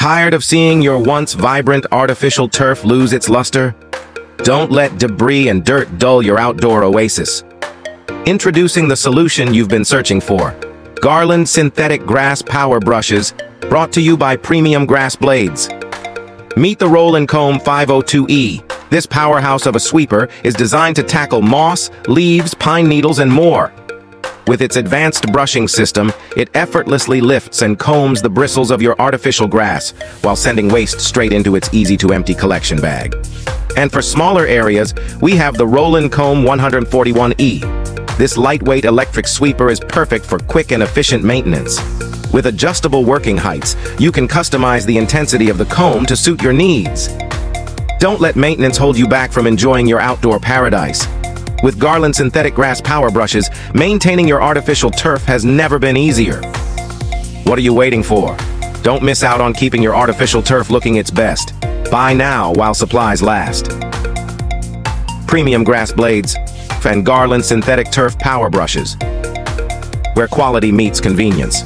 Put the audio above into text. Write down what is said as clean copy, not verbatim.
Tired of seeing your once vibrant artificial turf lose its luster? Don't let debris and dirt dull your outdoor oasis. Introducing the solution you've been searching for. Garland Synthetic Grass Power Brushes, brought to you by Premium Grass Blades. Meet the Roll & Comb 502E. This powerhouse of a sweeper is designed to tackle moss, leaves, pine needles, and more. With its advanced brushing system, it effortlessly lifts and combs the bristles of your artificial grass, while sending waste straight into its easy-to-empty collection bag. And for smaller areas, we have the Roll & Comb 141E. This lightweight electric sweeper is perfect for quick and efficient maintenance. With adjustable working heights, you can customize the intensity of the comb to suit your needs. Don't let maintenance hold you back from enjoying your outdoor paradise. With Garland Synthetic Grass Power Brushes, maintaining your artificial turf has never been easier. What are you waiting for? Don't miss out on keeping your artificial turf looking its best. Buy now while supplies last. Premium Grass Blades and Garland Synthetic Turf Power Brushes, where quality meets convenience.